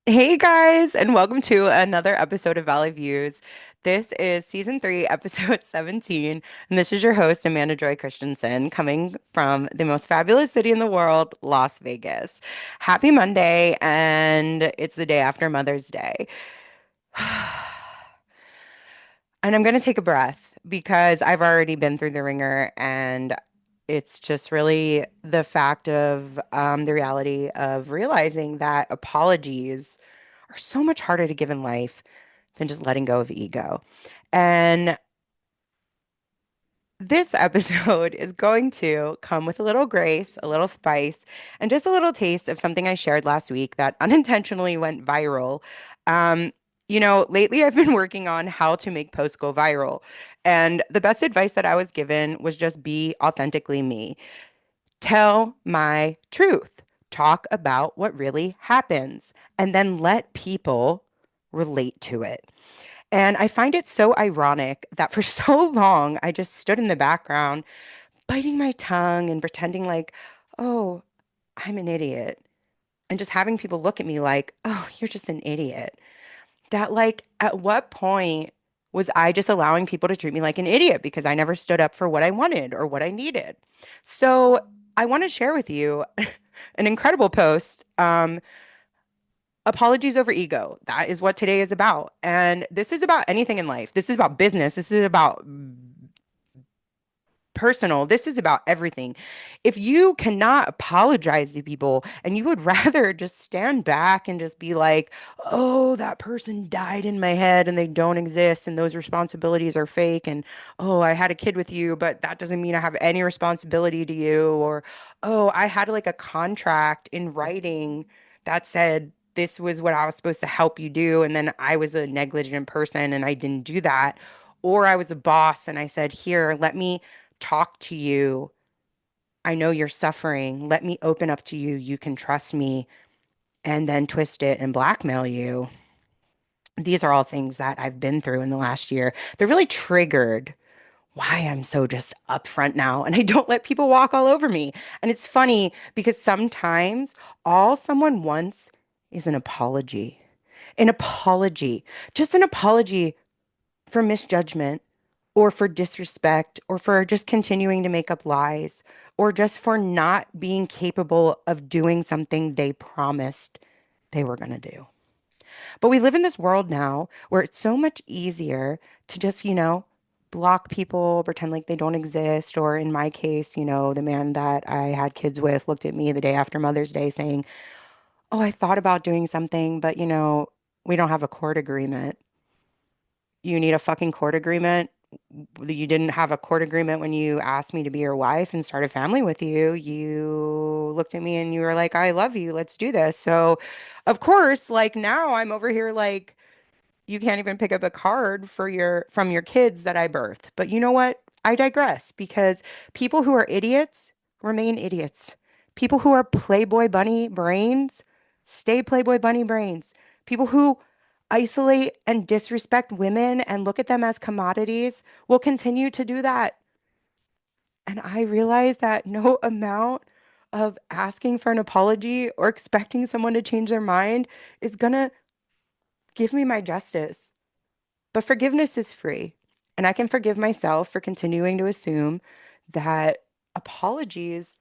Hey guys, and welcome to another episode of Valley Views. This is season three, episode 17, and this is your host, Amanda Joy Christensen, coming from the most fabulous city in the world, Las Vegas. Happy Monday, and it's the day after Mother's Day. And I'm going to take a breath because I've already been through the ringer, and it's just really the fact of the reality of realizing that apologies are so much harder to give in life than just letting go of ego. And this episode is going to come with a little grace, a little spice, and just a little taste of something I shared last week that unintentionally went viral. Um, lately I've been working on how to make posts go viral. And the best advice that I was given was just be authentically me. Tell my truth. Talk about what really happens, and then let people relate to it. And I find it so ironic that for so long I just stood in the background, biting my tongue and pretending like, oh, I'm an idiot. And just having people look at me like, oh, you're just an idiot. That, like, at what point was I just allowing people to treat me like an idiot because I never stood up for what I wanted or what I needed? So I want to share with you an incredible post. Apologies over ego. That is what today is about. And this is about anything in life. This is about business. This is about personal. This is about everything. If you cannot apologize to people and you would rather just stand back and just be like, oh, that person died in my head and they don't exist and those responsibilities are fake. And oh, I had a kid with you, but that doesn't mean I have any responsibility to you. Or oh, I had like a contract in writing that said, this was what I was supposed to help you do. And then I was a negligent person and I didn't do that. Or I was a boss and I said, here, let me talk to you. I know you're suffering. Let me open up to you. You can trust me, and then twist it and blackmail you. These are all things that I've been through in the last year. They're really triggered why I'm so just upfront now and I don't let people walk all over me. And it's funny because sometimes all someone wants is an apology. An apology, just an apology for misjudgment or for disrespect or for just continuing to make up lies or just for not being capable of doing something they promised they were going to do. But we live in this world now where it's so much easier to just, block people, pretend like they don't exist. Or in my case, the man that I had kids with looked at me the day after Mother's Day saying, oh, I thought about doing something, but, we don't have a court agreement. You need a fucking court agreement. You didn't have a court agreement when you asked me to be your wife and start a family with you. You looked at me and you were like, I love you. Let's do this. So, of course, like now I'm over here like you can't even pick up a card for your from your kids that I birthed. But you know what? I digress because people who are idiots remain idiots. People who are Playboy bunny brains stay Playboy bunny brains. People who isolate and disrespect women and look at them as commodities will continue to do that. And I realize that no amount of asking for an apology or expecting someone to change their mind is gonna give me my justice. But forgiveness is free. And I can forgive myself for continuing to assume that apologies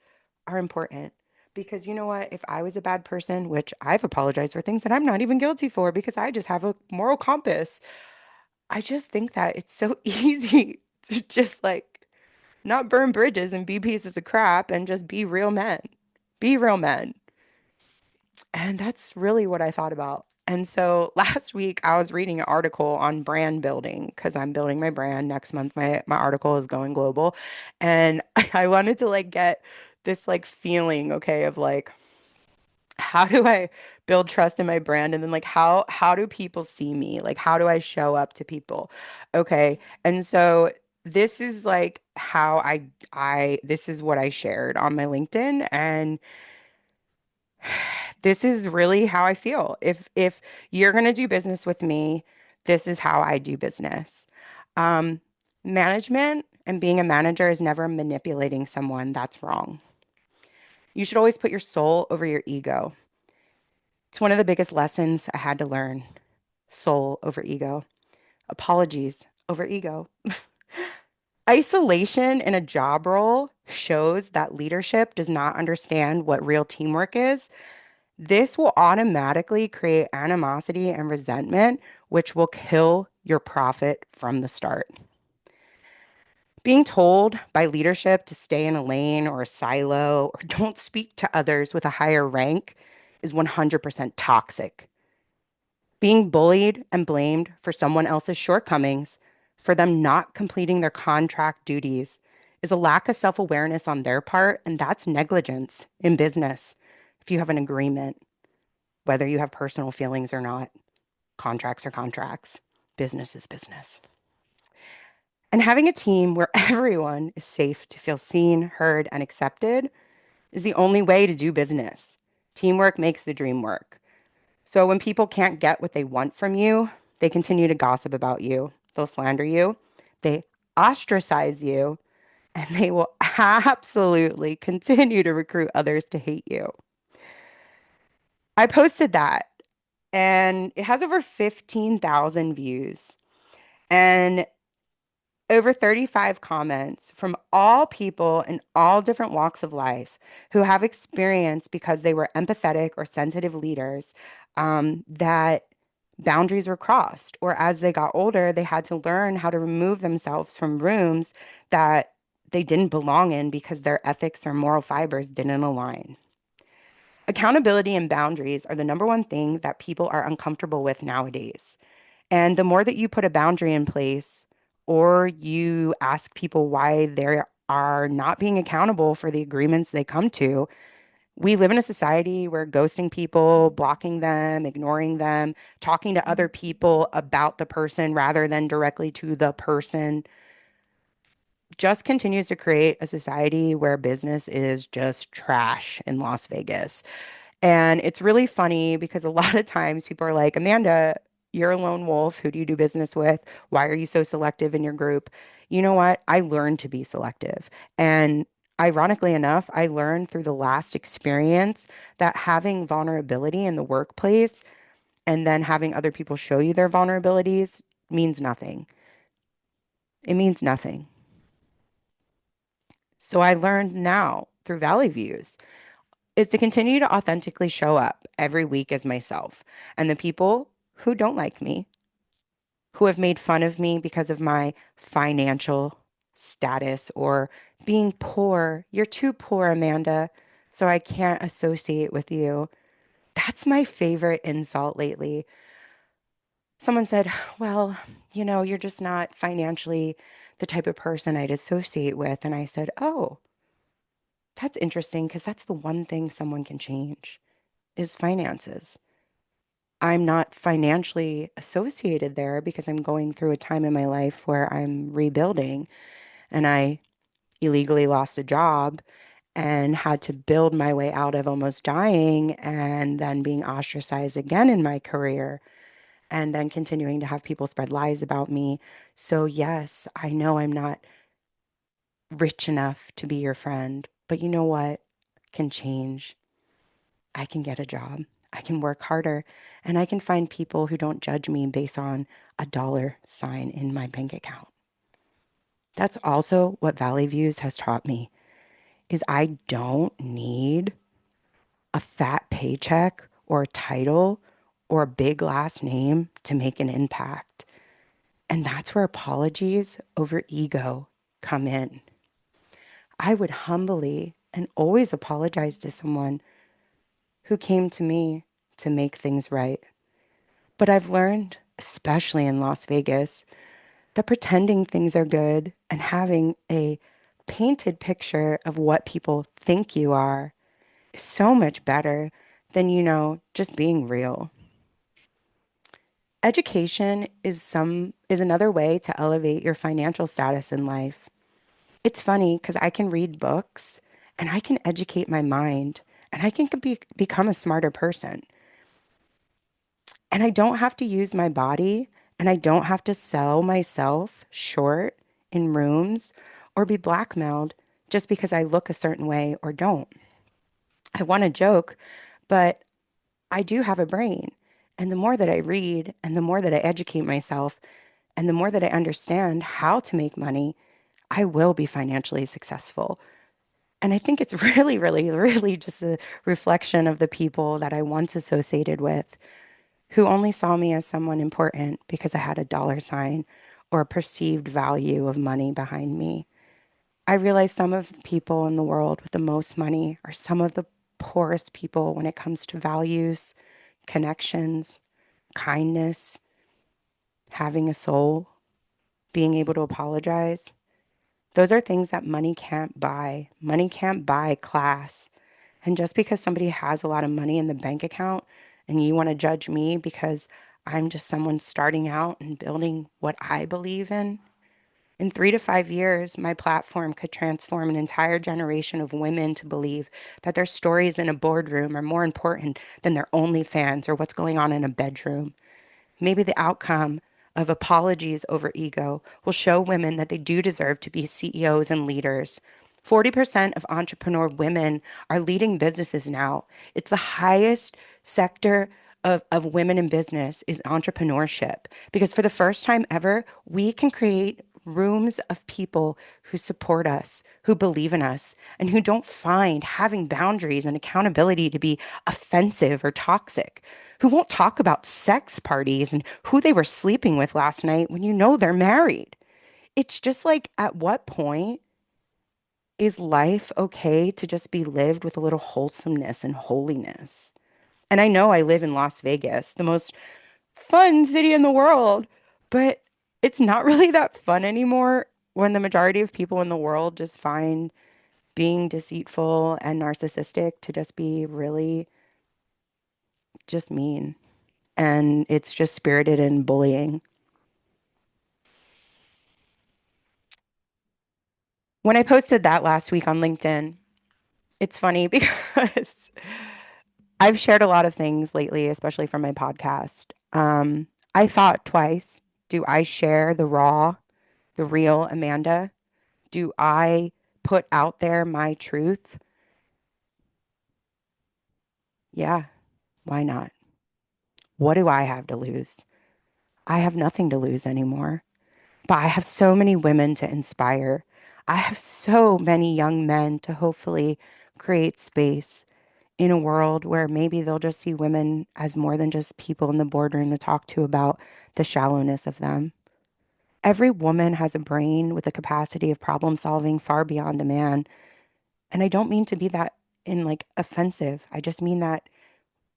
are important. Because you know what? If I was a bad person, which I've apologized for things that I'm not even guilty for because I just have a moral compass, I just think that it's so easy to just like not burn bridges and be pieces of crap and just be real men. Be real men. And that's really what I thought about. And so last week I was reading an article on brand building because I'm building my brand. Next month my article is going global. And I wanted to like get this like feeling, okay, of like how do I build trust in my brand and then like how do people see me? Like how do I show up to people? Okay. And so this is like how I this is what I shared on my LinkedIn and this is really how I feel. If you're going to do business with me, this is how I do business. Um, Management and being a manager is never manipulating someone. That's wrong. You should always put your soul over your ego. It's one of the biggest lessons I had to learn. Soul over ego. Apologies over ego. Isolation in a job role shows that leadership does not understand what real teamwork is. This will automatically create animosity and resentment, which will kill your profit from the start. Being told by leadership to stay in a lane or a silo or don't speak to others with a higher rank is 100% toxic. Being bullied and blamed for someone else's shortcomings, for them not completing their contract duties, is a lack of self awareness on their part, and that's negligence in business. If you have an agreement, whether you have personal feelings or not, contracts are contracts, business is business. And having a team where everyone is safe to feel seen, heard, and accepted is the only way to do business. Teamwork makes the dream work. So when people can't get what they want from you, they continue to gossip about you. They'll slander you. They ostracize you. And they will absolutely continue to recruit others to hate you. I posted that and it has over 15,000 views and over 35 comments from all people in all different walks of life who have experience because they were empathetic or sensitive leaders, that boundaries were crossed, or as they got older, they had to learn how to remove themselves from rooms that they didn't belong in because their ethics or moral fibers didn't align. Accountability and boundaries are the number one thing that people are uncomfortable with nowadays. And the more that you put a boundary in place or you ask people why they are not being accountable for the agreements they come to, we live in a society where ghosting people, blocking them, ignoring them, talking to other people about the person rather than directly to the person just continues to create a society where business is just trash in Las Vegas. And it's really funny because a lot of times people are like, Amanda, you're a lone wolf. Who do you do business with? Why are you so selective in your group? You know what? I learned to be selective. And ironically enough, I learned through the last experience that having vulnerability in the workplace and then having other people show you their vulnerabilities means nothing. It means nothing. So I learned now through Valley Views is to continue to authentically show up every week as myself. And the people who don't like me, who have made fun of me because of my financial status or being poor, you're too poor, Amanda, so I can't associate with you. That's my favorite insult lately. Someone said, well, you're just not financially the type of person I'd associate with. And I said, oh, that's interesting because that's the one thing someone can change is finances. I'm not financially associated there because I'm going through a time in my life where I'm rebuilding and I illegally lost a job and had to build my way out of almost dying and then being ostracized again in my career and then continuing to have people spread lies about me. So, yes, I know I'm not rich enough to be your friend, but you know what can change? I can get a job. I can work harder and I can find people who don't judge me based on a dollar sign in my bank account. That's also what Valley Views has taught me is I don't need a fat paycheck or a title or a big last name to make an impact. And that's where apologies over ego come in. I would humbly and always apologize to someone who came to me to make things right. But I've learned, especially in Las Vegas, that pretending things are good and having a painted picture of what people think you are is so much better than, just being real. Education is another way to elevate your financial status in life. It's funny because I can read books and I can educate my mind and I can become a smarter person. And I don't have to use my body and I don't have to sell myself short in rooms or be blackmailed just because I look a certain way or don't. I want to joke, but I do have a brain. And the more that I read and the more that I educate myself and the more that I understand how to make money, I will be financially successful. And I think it's really, really, really just a reflection of the people that I once associated with who only saw me as someone important because I had a dollar sign or a perceived value of money behind me. I realize some of the people in the world with the most money are some of the poorest people when it comes to values, connections, kindness, having a soul, being able to apologize. Those are things that money can't buy. Money can't buy class. And just because somebody has a lot of money in the bank account and you want to judge me because I'm just someone starting out and building what I believe in 3 to 5 years, my platform could transform an entire generation of women to believe that their stories in a boardroom are more important than their OnlyFans or what's going on in a bedroom. Maybe the outcome of apologies over ego will show women that they do deserve to be CEOs and leaders. 40% of entrepreneur women are leading businesses now. It's the highest sector of women in business is entrepreneurship because for the first time ever, we can create rooms of people who support us, who believe in us, and who don't find having boundaries and accountability to be offensive or toxic, who won't talk about sex parties and who they were sleeping with last night when you know they're married. It's just like, at what point is life okay to just be lived with a little wholesomeness and holiness? And I know I live in Las Vegas, the most fun city in the world, but it's not really that fun anymore when the majority of people in the world just find being deceitful and narcissistic to just be really just mean. And it's just spirited in bullying. When I posted that last week on LinkedIn, it's funny because I've shared a lot of things lately, especially from my podcast. I thought twice, do I share the raw, the real Amanda? Do I put out there my truth? Yeah, why not? What do I have to lose? I have nothing to lose anymore. But I have so many women to inspire. I have so many young men to hopefully create space in a world where maybe they'll just see women as more than just people in the boardroom to talk to about the shallowness of them. Every woman has a brain with a capacity of problem solving far beyond a man. And I don't mean to be that in like offensive. I just mean that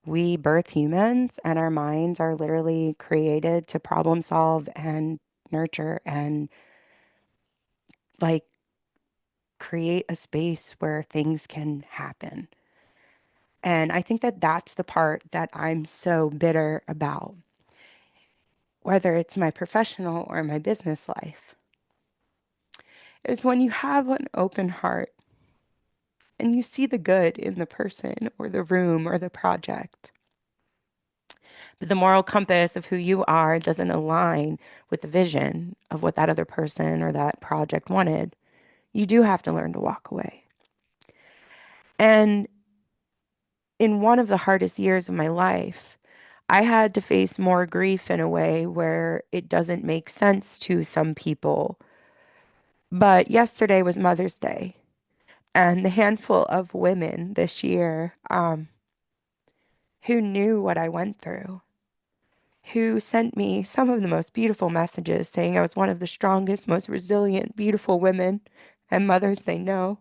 we birth humans and our minds are literally created to problem solve and nurture and like create a space where things can happen. And I think that that's the part that I'm so bitter about, whether it's my professional or my business life, is when you have an open heart and you see the good in the person or the room or the project, but the moral compass of who you are doesn't align with the vision of what that other person or that project wanted, you do have to learn to walk away. And in one of the hardest years of my life, I had to face more grief in a way where it doesn't make sense to some people. But yesterday was Mother's Day, and the handful of women this year who knew what I went through, who sent me some of the most beautiful messages saying I was one of the strongest, most resilient, beautiful women and mothers they know.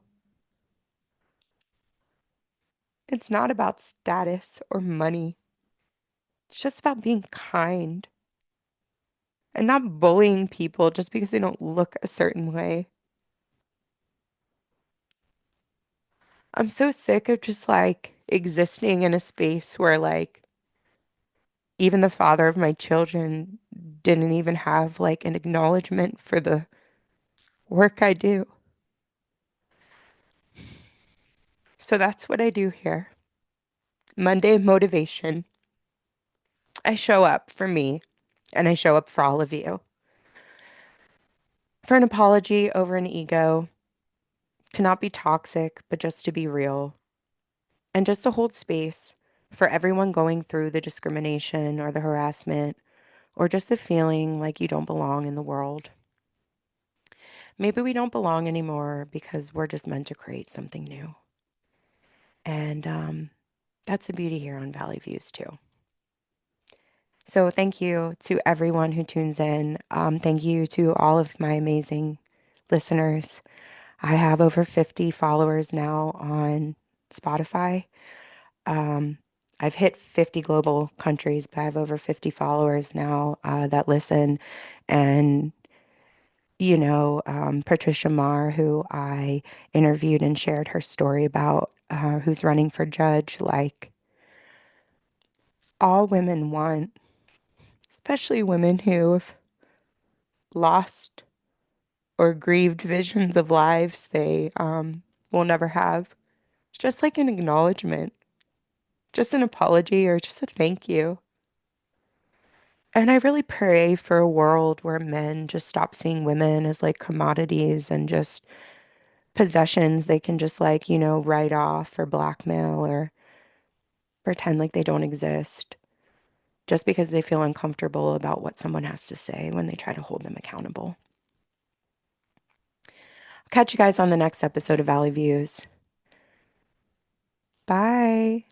It's not about status or money. It's just about being kind and not bullying people just because they don't look a certain way. I'm so sick of just like existing in a space where like even the father of my children didn't even have like an acknowledgement for the work I do. So that's what I do here. Monday motivation. I show up for me and I show up for all of you. For an apology over an ego, to not be toxic, but just to be real, and just to hold space for everyone going through the discrimination or the harassment or just the feeling like you don't belong in the world. Maybe we don't belong anymore because we're just meant to create something new. And that's the beauty here on Valley Views, too. So thank you to everyone who tunes in. Thank you to all of my amazing listeners. I have over 50 followers now on Spotify. Um, I've hit 50 global countries, but I have over 50 followers now that listen. And, Patricia Marr, who I interviewed and shared her story about, who's running for judge, like all women want, especially women who have lost or grieved visions of lives they will never have. It's just like an acknowledgement, just an apology, or just a thank you. And I really pray for a world where men just stop seeing women as like commodities and just possessions they can just like, write off or blackmail or pretend like they don't exist just because they feel uncomfortable about what someone has to say when they try to hold them accountable. Catch you guys on the next episode of Valley Views. Bye.